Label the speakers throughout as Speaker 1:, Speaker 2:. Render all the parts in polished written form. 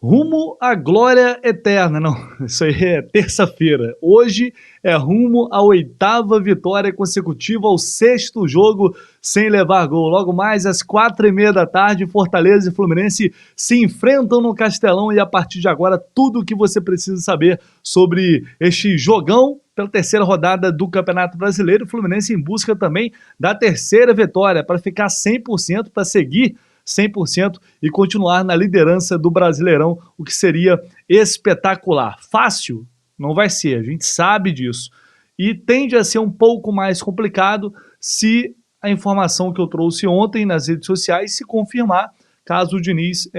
Speaker 1: Rumo à glória eterna, não, isso aí é terça-feira. Hoje é rumo à 8ª vitória consecutiva, ao 6º jogo sem levar gol. Logo mais às 4h30 da tarde, Fortaleza e Fluminense se enfrentam no Castelão e a partir de agora tudo o que você precisa saber sobre este jogão pela terceira rodada do Campeonato Brasileiro. O Fluminense em busca também da terceira vitória para ficar 100%, para seguir 100% e continuar na liderança do Brasileirão, o que seria espetacular. Fácil? Não vai ser, a gente sabe disso. E tende a ser um pouco mais complicado se a informação que eu trouxe ontem nas redes sociais se confirmar, caso o Diniz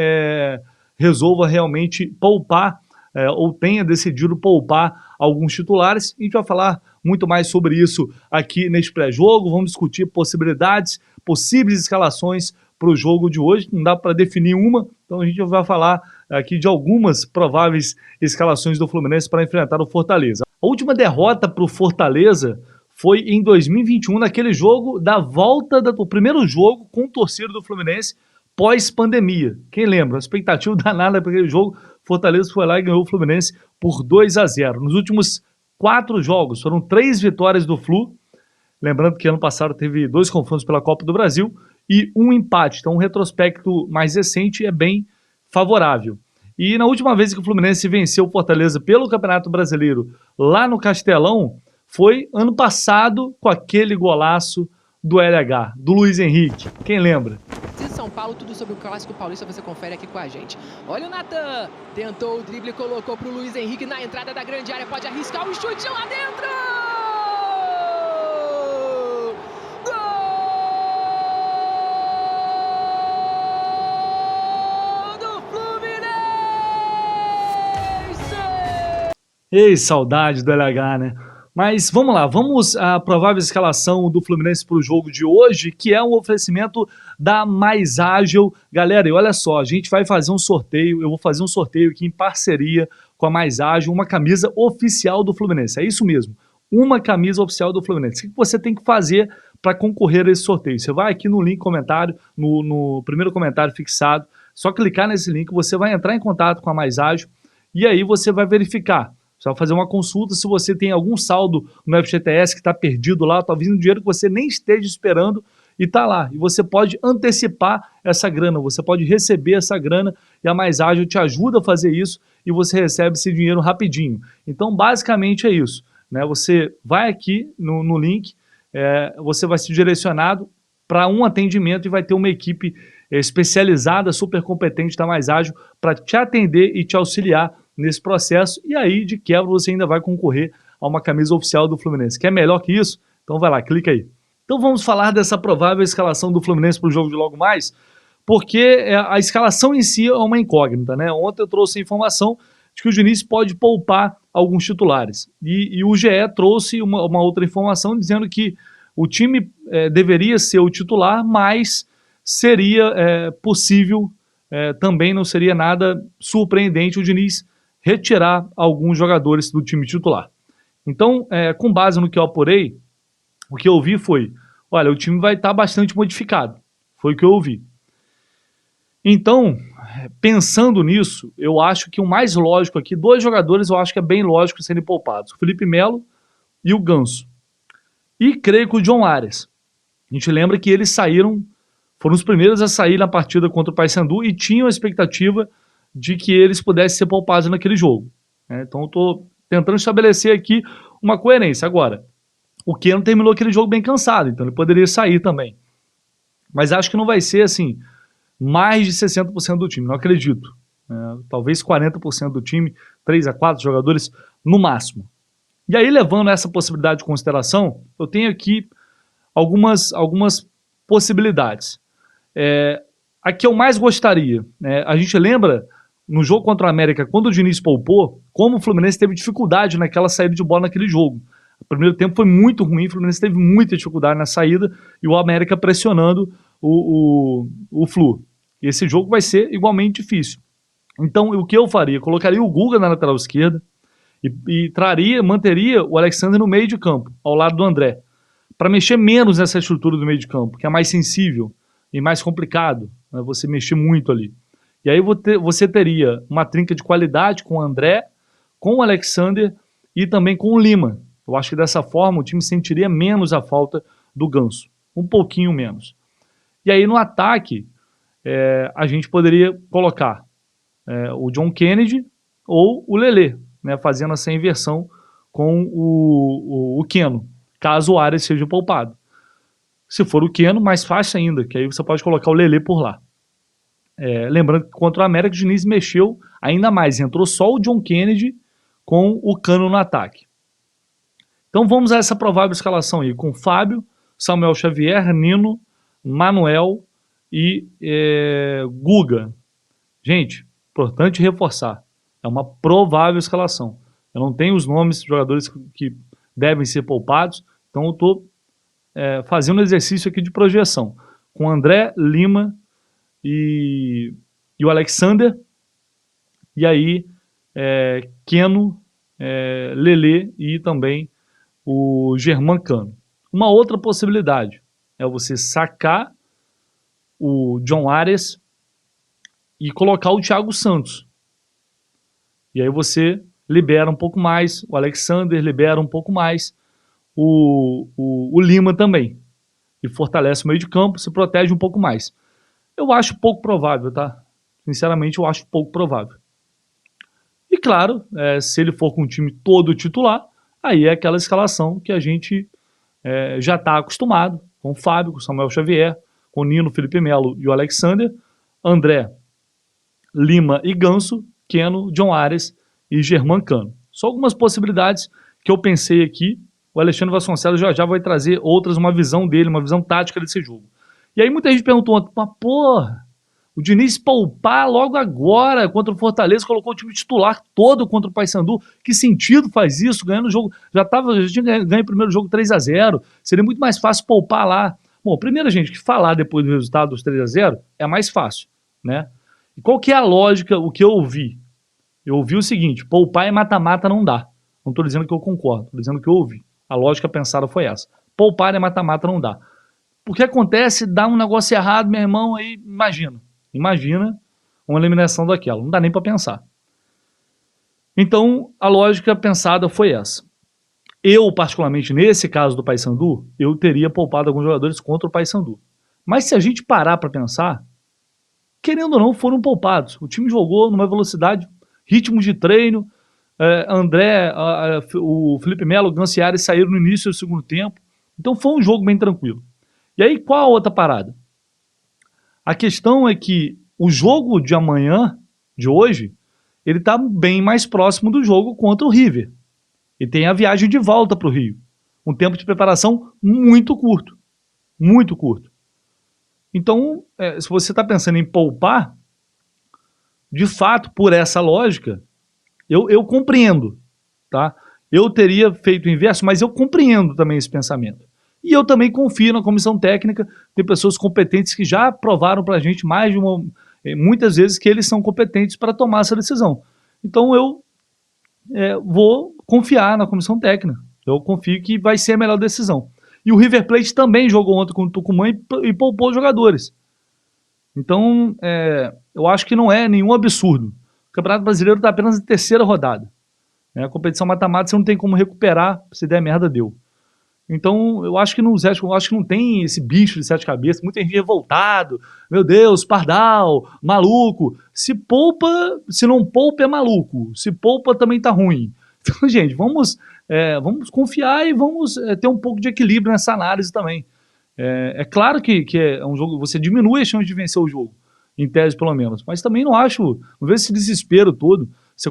Speaker 1: resolva realmente poupar ou tenha decidido poupar alguns titulares. A gente vai falar muito mais sobre isso aqui neste pré-jogo, vamos discutir possibilidades, possíveis escalações para o jogo de hoje. Não dá para definir uma, então a gente vai falar aqui de algumas prováveis escalações do Fluminense para enfrentar o Fortaleza. A última derrota para o Fortaleza foi em 2021, naquele jogo da volta do primeiro jogo com torcida do Fluminense pós-pandemia. Quem lembra? A expectativa danada para aquele jogo, Fortaleza foi lá e ganhou o Fluminense por 2-0. Nos últimos 4 jogos, foram 3 vitórias do Flu, lembrando que ano passado teve 2 confrontos pela Copa do Brasil e 1 empate, então um retrospecto mais recente é bem favorável. E na última vez que o Fluminense venceu o Fortaleza pelo Campeonato Brasileiro lá no Castelão, foi ano passado com aquele golaço do LH, do Luiz Henrique. Quem lembra?
Speaker 2: De São Paulo, tudo sobre o Clássico Paulista você confere aqui com a gente. Olha o Natan, tentou o drible, colocou pro Luiz Henrique na entrada da grande área, pode arriscar o chute lá dentro!
Speaker 1: Ei, saudade do LH, né? Mas vamos lá, vamos à provável escalação do Fluminense para o jogo de hoje, que é um oferecimento da Mais Ágil. Galera, e olha só, a gente vai fazer um sorteio, eu vou fazer um sorteio aqui em parceria com a Mais Ágil, uma camisa oficial do Fluminense, é isso mesmo, uma camisa oficial do Fluminense. O que você tem que fazer para concorrer a esse sorteio? Você vai aqui no link comentário, no primeiro comentário fixado, só clicar nesse link, você vai entrar em contato com a Mais Ágil e aí você vai verificar. Você vai fazer uma consulta se você tem algum saldo no FGTS que está perdido lá, está vindo dinheiro que você nem esteja esperando e está lá. E você pode antecipar essa grana, você pode receber essa grana e a Mais Ágil te ajuda a fazer isso e você recebe esse dinheiro rapidinho. Então, basicamente é isso, né? Você vai aqui no link, você vai ser direcionado para um atendimento e vai ter uma equipe especializada, super competente da Mais Ágil para te atender e te auxiliar nesse processo, e aí de quebra você ainda vai concorrer a uma camisa oficial do Fluminense. Quer melhor que isso? Então vai lá, clica aí. Então vamos falar dessa provável escalação do Fluminense para o jogo de logo mais, porque a escalação em si é uma incógnita, né? Ontem eu trouxe a informação de que o Diniz pode poupar alguns titulares, e o GE trouxe uma outra informação dizendo que o time deveria ser o titular, mas seria possível, também não seria nada surpreendente o Diniz retirar alguns jogadores do time titular. Então, com base no que eu apurei, o que eu vi foi, olha, o time vai estar bastante modificado. Foi o que eu ouvi. Então, pensando nisso, eu acho que o mais lógico aqui, 2 jogadores eu acho que é bem lógico serem poupados, o Felipe Melo e o Ganso. E creio que o John Arias. A gente lembra que eles foram os primeiros a sair na partida contra o Paysandu e tinham a expectativa de que eles pudessem ser poupados naquele jogo. Então eu estou tentando estabelecer aqui uma coerência. Agora, o Keno terminou aquele jogo bem cansado, então ele poderia sair também. Mas acho que não vai ser assim, mais de 60% do time, não acredito. Talvez 40% do time, 3 a 4 jogadores no máximo. E aí, levando essa possibilidade em consideração, eu tenho aqui algumas possibilidades. A que eu mais gostaria, a gente lembra no jogo contra o América, quando o Diniz poupou, como o Fluminense teve dificuldade naquela saída de bola naquele jogo. O primeiro tempo foi muito ruim, o Fluminense teve muita dificuldade na saída e o América pressionando o Flu. E esse jogo vai ser igualmente difícil. Então, o que eu faria? Colocaria o Guga na lateral esquerda e manteria o Alexandre no meio de campo, ao lado do André, para mexer menos nessa estrutura do meio de campo, que é mais sensível e mais complicado, né, você mexer muito ali. E aí você teria uma trinca de qualidade com o André, com o Alexander e também com o Lima. Eu acho que dessa forma o time sentiria menos a falta do Ganso. Um pouquinho menos. E aí no ataque, a gente poderia colocar o John Kennedy ou o Lelê, né, fazendo essa inversão com o Keno, caso o Arias seja poupado. Se for o Keno, mais fácil ainda, que aí você pode colocar o Lelê por lá. Lembrando que contra o América, o Diniz mexeu ainda mais. Entrou só o John Kennedy com o Cano no ataque. Então vamos a essa provável escalação aí, com Fábio, Samuel Xavier, Nino, Manuel e Guga. Gente, importante reforçar, é uma provável escalação. Eu não tenho os nomes de jogadores que devem ser poupados, então eu estou fazendo um exercício aqui de projeção. Com André, Lima e o Alexander, e aí Keno, Lelê e também o Germancano. Uma outra possibilidade é você sacar o John Arias e colocar o Thiago Santos. E aí você libera um pouco mais, o Alexander libera um pouco mais, o Lima também. E fortalece o meio de campo, se protege um pouco mais. Eu acho pouco provável, tá? Sinceramente, eu acho pouco provável. E claro, se ele for com o time todo titular, aí é aquela escalação que a gente já está acostumado, com o Fábio, com o Samuel Xavier, com o Nino, Felipe Melo e o Alexander, André, Lima e Ganso, Keno, John Arias e Germancano. Só algumas possibilidades que eu pensei aqui. O Alexandre Vasconcelos já vai trazer outras, uma visão dele, uma visão tática desse jogo. E aí muita gente perguntou, mas porra, o Diniz poupar logo agora contra o Fortaleza, colocou o time titular todo contra o Paysandu. Que sentido faz isso? Ganhando o jogo, já tinha ganho o primeiro jogo 3-0. Seria muito mais fácil poupar lá. Bom, primeiro, gente, que falar depois do resultado dos 3-0 é mais fácil, né? E qual que é a lógica, o que eu ouvi? Eu ouvi o seguinte, poupar e mata-mata não dá. Não estou dizendo que eu concordo, estou dizendo que eu ouvi. A lógica pensada foi essa. Poupar e mata-mata não dá. Porque acontece, dá um negócio errado, meu irmão, aí imagina uma eliminação daquela. Não dá nem para pensar. Então, a lógica pensada foi essa. Eu, particularmente, nesse caso do Paysandu, eu teria poupado alguns jogadores contra o Paysandu. Mas se a gente parar para pensar, querendo ou não, foram poupados. O time jogou numa velocidade, ritmo de treino, André, o Felipe Melo, o Ganso e Arias saíram no início do segundo tempo. Então foi um jogo bem tranquilo. E aí, qual a outra parada? A questão é que o jogo de amanhã, de hoje, ele está bem mais próximo do jogo contra o River. E tem a viagem de volta para o Rio. Um tempo de preparação muito curto. Muito curto. Então, se você está pensando em poupar, de fato, por essa lógica, eu compreendo, tá? Eu teria feito o inverso, mas eu compreendo também esse pensamento. E eu também confio na comissão técnica, tem pessoas competentes que já provaram para a gente muitas vezes que eles são competentes para tomar essa decisão. Então eu vou confiar na comissão técnica. Eu confio que vai ser a melhor decisão. E o River Plate também jogou ontem contra o Tucumã e poupou os jogadores. Então, eu acho que não é nenhum absurdo. O Campeonato Brasileiro está apenas na terceira rodada. A competição mata-mata você não tem como recuperar, se der merda, deu. Então, eu acho que não tem esse bicho de sete cabeças, muita gente revoltado, meu Deus, pardal, maluco. Se não poupa é maluco, se poupa também tá ruim. Então, gente, vamos confiar e vamos ter um pouco de equilíbrio nessa análise também. É claro que é um jogo, você diminui a chance de vencer o jogo, em tese pelo menos, mas também não vejo esse desespero todo. Você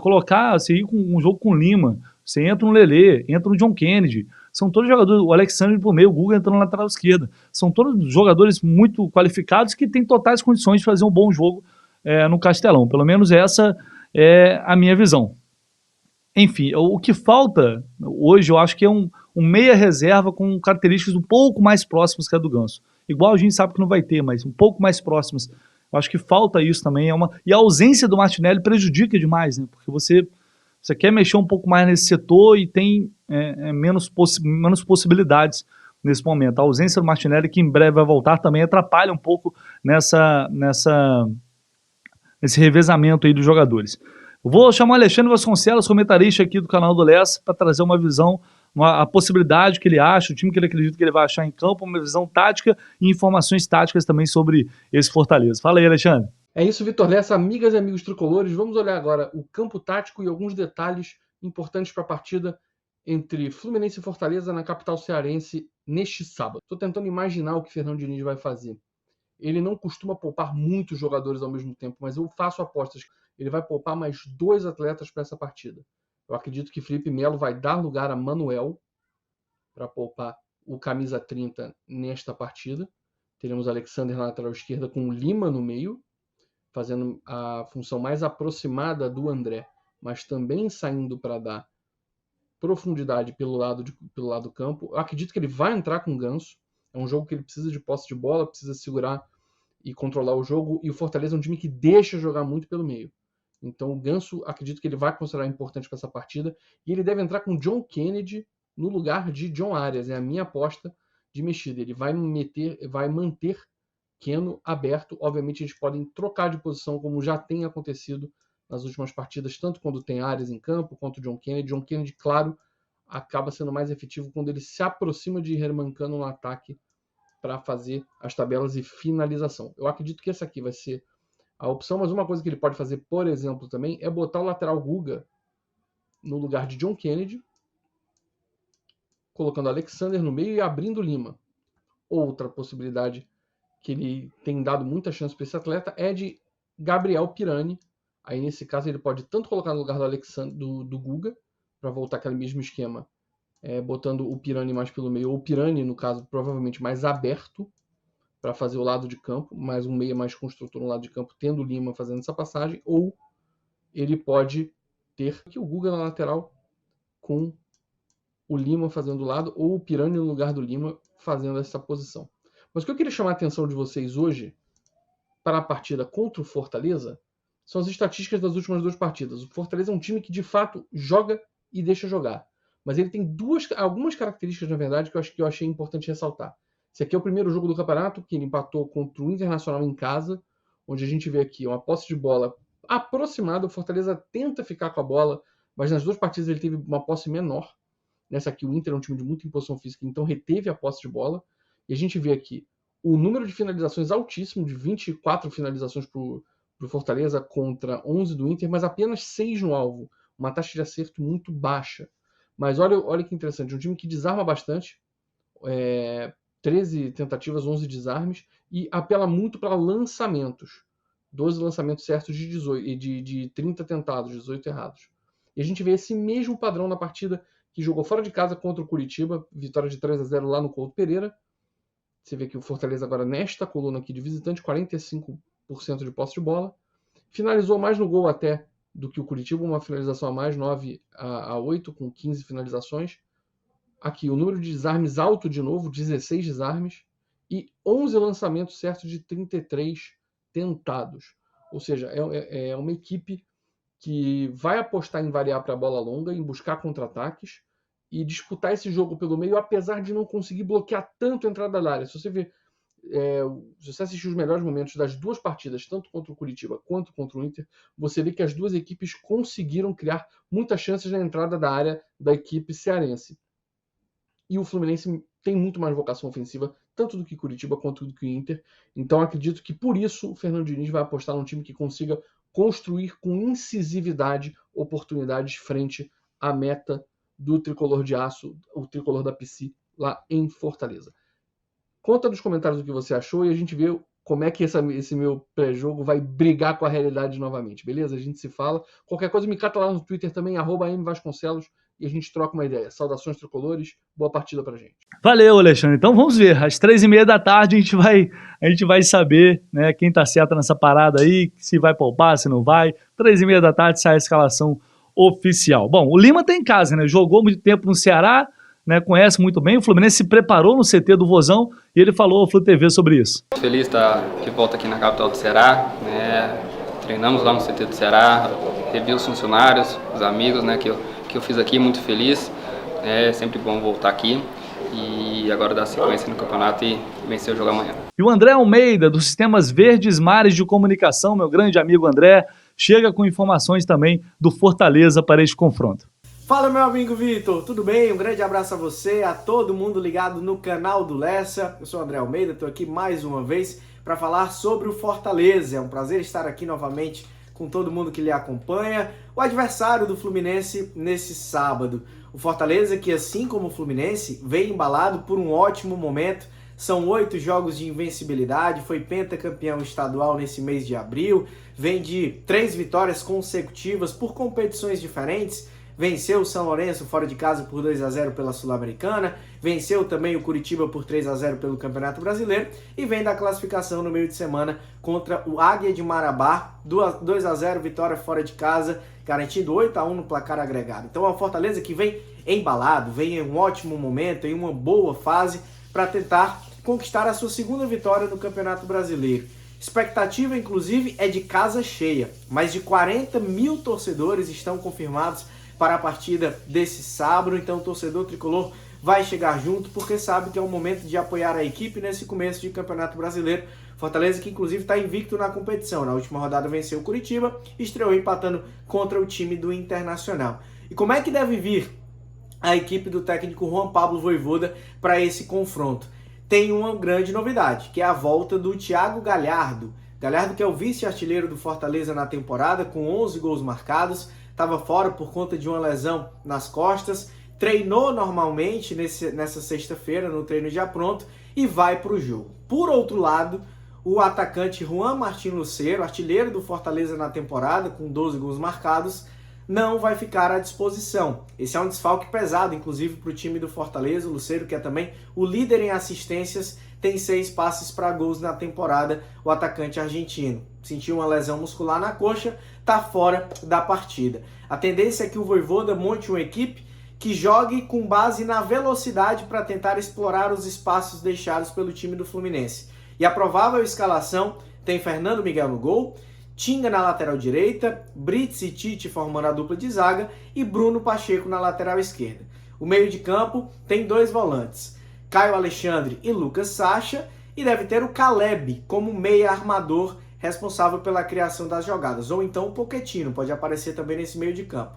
Speaker 1: ir com um jogo com Lima, você entra no Lelê, entra no John Kennedy, são todos jogadores, o Alexandre por meio, o Guga entrando na lateral esquerda, são todos jogadores muito qualificados que têm totais condições de fazer um bom jogo no Castelão, pelo menos essa é a minha visão. Enfim, o que falta hoje eu acho que é um meia reserva com características um pouco mais próximas que a do Ganso, igual a gente sabe que não vai ter, mas um pouco mais próximas. Eu acho que falta isso também, e a ausência do Martinelli prejudica demais, né? Porque você quer mexer um pouco mais nesse setor e tem menos possibilidades nesse momento. A ausência do Martinelli, que em breve vai voltar, também atrapalha um pouco nesse nesse revezamento aí dos jogadores. Eu vou chamar o Alexandre Vasconcelos, comentarista aqui do canal do Lessa, para trazer uma visão, a possibilidade que ele acha, o time que ele acredita que ele vai achar em campo, uma visão tática e informações táticas também sobre esse Fortaleza. Fala aí, Alexandre.
Speaker 3: É isso, Vitor Lessa, amigas e amigos tricolores. Vamos olhar agora o campo tático e alguns detalhes importantes para a partida entre Fluminense e Fortaleza na capital cearense neste sábado. Estou tentando imaginar o que Fernando Diniz vai fazer. Ele não costuma poupar muitos jogadores ao mesmo tempo, mas eu faço apostas. Ele vai poupar mais 2 atletas para essa partida. Eu acredito que Felipe Melo vai dar lugar a Manuel para poupar o camisa 30 nesta partida. Teremos Alexander na lateral esquerda com o Lima no meio, fazendo a função mais aproximada do André, mas também saindo para dar profundidade pelo lado do campo. Eu acredito que ele vai entrar com o Ganso. É um jogo que ele precisa de posse de bola, precisa segurar e controlar o jogo. E o Fortaleza é um time que deixa jogar muito pelo meio. Então o Ganso, acredito que ele vai considerar importante para essa partida. E ele deve entrar com John Kennedy no lugar de John Arias. É a minha aposta de mexida. Ele vai manter Keno aberto. Obviamente eles podem trocar de posição, como já tem acontecido nas últimas partidas, tanto quando tem Arias em campo, quanto John Kennedy. John Kennedy, claro, acaba sendo mais efetivo quando ele se aproxima de Hermancano no ataque para fazer as tabelas e finalização. Eu acredito que essa aqui vai ser a opção, mas uma coisa que ele pode fazer, por exemplo, também é botar o lateral Guga no lugar de John Kennedy, colocando Alexander no meio e abrindo Lima. Outra possibilidade que ele tem dado muita chance para esse atleta é de Gabriel Pirani. Aí, nesse caso, ele pode tanto colocar no lugar do Alexander, do Guga, para voltar aquele mesmo esquema, botando o Pirani mais pelo meio, ou o Pirani, no caso, provavelmente mais aberto, para fazer o lado de campo, mais um meia mais construtor no lado de campo, tendo o Lima fazendo essa passagem, ou ele pode ter aqui o Guga na lateral, com o Lima fazendo o lado, ou o Pirani no lugar do Lima fazendo essa posição. Mas o que eu queria chamar a atenção de vocês hoje, para a partida contra o Fortaleza, são as estatísticas das últimas 2 partidas. O Fortaleza é um time que, de fato, joga e deixa jogar. Mas ele tem algumas características, na verdade, que eu achei importante ressaltar. Esse aqui é o primeiro jogo do campeonato, que ele empatou contra o Internacional em casa, onde a gente vê aqui uma posse de bola aproximada. O Fortaleza tenta ficar com a bola, mas nas 2 partidas ele teve uma posse menor. Nessa aqui, o Inter é um time de muita imposição física, então reteve a posse de bola. E a gente vê aqui o número de finalizações altíssimo, de 24 finalizações para o Fortaleza contra 11 do Inter, mas apenas 6 no alvo. Uma taxa de acerto muito baixa. Mas olha que interessante, um time que desarma bastante, 13 tentativas, 11 desarmes, e apela muito para lançamentos. 12 lançamentos certos de 30 tentados, 18 errados. E a gente vê esse mesmo padrão na partida que jogou fora de casa contra o Curitiba, vitória de 3-0 lá no Couto Pereira. Você vê que o Fortaleza agora nesta coluna aqui de visitante, 45% de posse de bola. Finalizou mais no gol até do que o Curitiba, uma finalização a mais, 9-8, com 15 finalizações. Aqui o número de desarmes alto de novo, 16 desarmes. E 11 lançamentos certos de 33 tentados. Ou seja, é uma equipe que vai apostar em variar para a bola longa, em buscar contra-ataques e disputar esse jogo pelo meio, apesar de não conseguir bloquear tanto a entrada da área. Se você assistir os melhores momentos das 2 partidas, tanto contra o Curitiba quanto contra o Inter, você vê que as 2 equipes conseguiram criar muitas chances na entrada da área da equipe cearense. E o Fluminense tem muito mais vocação ofensiva, tanto do que Curitiba quanto do que o Inter. Então acredito que por isso o Fernando Diniz vai apostar num time que consiga construir com incisividade oportunidades frente à meta do tricolor de aço, o tricolor da PC, lá em Fortaleza. Conta nos comentários o que você achou e a gente vê como é que esse meu pré-jogo vai brigar com a realidade novamente, beleza? A gente se fala. Qualquer coisa me cata lá no Twitter também, @mvasconcelos, e a gente troca uma ideia. Saudações tricolores, boa partida pra gente.
Speaker 1: Valeu, Alexandre. Então vamos ver, às 3h30 da tarde a gente vai saber, né, quem tá certo nessa parada aí, se vai poupar, se não vai. 3h30 da tarde sai a escalação oficial. Bom, o Lima tá em casa, né? Jogou muito tempo no Ceará, né? Conhece muito bem. O Fluminense se preparou no CT do Vozão e ele falou ao Flu TV sobre isso.
Speaker 4: Feliz de estar de volta aqui na capital do Ceará, né? Treinamos lá no CT do Ceará, revi os funcionários, os amigos, né? Que eu fiz aqui, muito feliz. É sempre bom voltar aqui. e agora dar sequência no campeonato e vencer o jogo amanhã.
Speaker 1: E o André Almeida, dos Sistemas Verdes Mares de Comunicação, meu grande amigo André, chega com informações também do Fortaleza para este confronto.
Speaker 5: Fala, meu amigo Vitor, tudo bem? Um grande abraço a você, a todo mundo ligado no canal do Lessa. Eu sou o André Almeida, estou aqui mais uma vez para falar sobre o Fortaleza. É um prazer estar aqui novamente com todo mundo que lhe acompanha. O adversário do Fluminense nesse sábado. O Fortaleza que, assim como o Fluminense, vem embalado por um ótimo momento. São 8 jogos de invencibilidade, foi pentacampeão estadual nesse mês de abril, vem de 3 vitórias consecutivas por competições diferentes. Venceu o São Lourenço fora de casa por 2-0 pela Sul-Americana, venceu também o Curitiba por 3-0 pelo Campeonato Brasileiro e vem da classificação no meio de semana contra o Águia de Marabá, 2-0, vitória fora de casa, garantindo 8-1 no placar agregado. Então é o Fortaleza que vem embalado, vem em um ótimo momento, em uma boa fase para tentar conquistar a sua segunda vitória no Campeonato Brasileiro. Expectativa, inclusive, é de casa cheia. Mais de 40 mil torcedores estão confirmados para a partida desse sábado, então o torcedor tricolor vai chegar junto porque sabe que é o momento de apoiar a equipe nesse começo de Campeonato Brasileiro. Fortaleza que inclusive está invicto na competição, na última rodada venceu o Curitiba e estreou empatando contra o time do Internacional. E como é que deve vir a equipe do técnico Juan Pablo Vojvoda para esse confronto? Tem uma grande novidade, que é a volta do Thiago Galhardo. Galhardo que é o vice-artilheiro do Fortaleza na temporada, com 11 gols marcados, estava fora por conta de uma lesão nas costas, treinou normalmente nessa sexta-feira, no treino já pronto, e vai para o jogo. Por outro lado, o atacante Juan Martín Lucero, artilheiro do Fortaleza na temporada, com 12 gols marcados, não vai ficar à disposição. Esse é um desfalque pesado, inclusive, para o time do Fortaleza. O Lucero, que é também o líder em assistências, tem 6 passes para gols na temporada, o atacante argentino. Sentiu uma lesão muscular na coxa, está fora da partida. A tendência é que o Vojvoda monte uma equipe que jogue com base na velocidade para tentar explorar os espaços deixados pelo time do Fluminense. E a provável escalação tem Fernando Miguel no gol, Tinga na lateral direita, Brits e Tite formando a dupla de zaga e Bruno Pacheco na lateral esquerda. O meio de campo tem 2 volantes, Caio Alexandre e Lucas Sacha, e deve ter o Caleb como meia armador responsável pela criação das jogadas, ou então o Pochettino, pode aparecer também nesse meio de campo.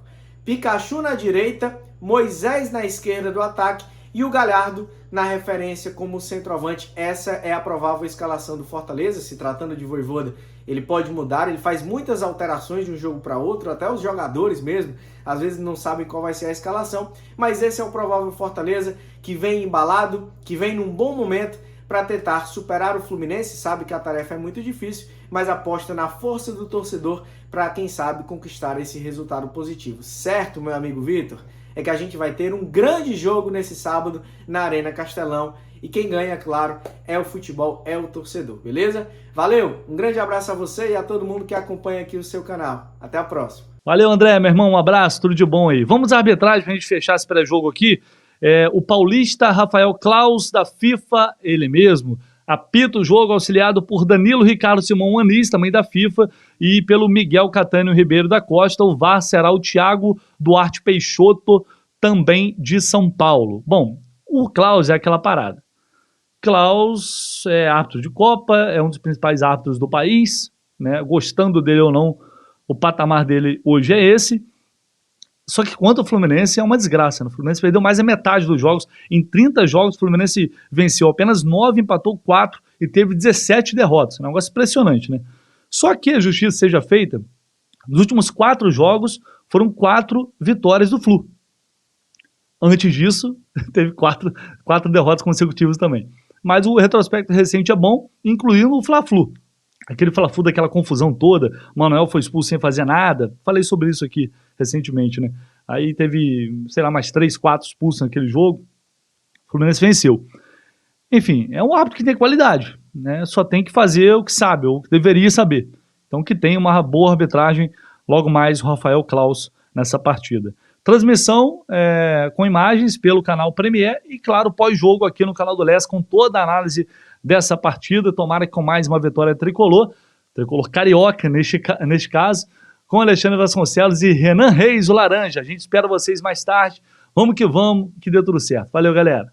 Speaker 5: Pikachu na direita, Moisés na esquerda do ataque e o Galhardo na referência como centroavante. Essa é a provável escalação do Fortaleza. Se tratando de Vojvoda, ele pode mudar, ele faz muitas alterações de um jogo para outro, até os jogadores mesmo, às vezes não sabem qual vai ser a escalação, mas esse é o provável Fortaleza que vem embalado, que vem num bom momento para tentar superar o Fluminense. Sabe que a tarefa é muito difícil, mas aposta na força do torcedor para, quem sabe, conquistar esse resultado positivo. Certo, meu amigo Vitor? É que a gente vai ter um grande jogo nesse sábado na Arena Castelão. E quem ganha, claro, é o futebol, é o torcedor, beleza? Valeu, um grande abraço a você e a todo mundo que acompanha aqui o seu canal. Até a próxima.
Speaker 1: Valeu, André, meu irmão, um abraço, tudo de bom aí. Vamos à arbitragem pra gente fechar esse pré-jogo aqui. O paulista Rafael Klaus, da FIFA, ele mesmo, apita o jogo, auxiliado por Danilo Ricardo Simão Anis, também da FIFA, e pelo Miguel Catânio Ribeiro da Costa. O VAR será o Thiago Duarte Peixoto, também de São Paulo. Bom, o Klaus é aquela parada. Klaus é árbitro de Copa, é um dos principais árbitros do país, né? Gostando dele ou não, o patamar dele hoje é esse. Só que quanto ao Fluminense é uma desgraça, né? O Fluminense perdeu mais da metade dos jogos. Em 30 jogos, o Fluminense venceu apenas 9, empatou 4 e teve 17 derrotas. É um negócio impressionante, né? Só que a justiça seja feita, nos últimos 4 jogos foram 4 vitórias do Flu. Antes disso, teve 4 derrotas consecutivas também. Mas o retrospecto recente é bom, incluindo o Fla-Flu. Aquele Fla-Flu daquela confusão toda, Manuel foi expulso sem fazer nada. Falei sobre isso aqui recentemente, né? Aí teve, sei lá, mais 3, 4 expulsos naquele jogo. O Fluminense venceu. Enfim, é um árbitro que tem qualidade, né? Só tem que fazer o que sabe, ou o que deveria saber. Então que tenha uma boa arbitragem, logo mais o Rafael Klaus nessa partida. Transmissão com imagens pelo canal Premier e, claro, pós-jogo aqui no canal do Lessa com toda a análise dessa partida. Tomara que com mais uma vitória tricolor carioca neste caso, com Alexandre Vasconcelos e Renan Reis, o Laranja. A gente espera vocês mais tarde. Vamos que dê tudo certo. Valeu, galera.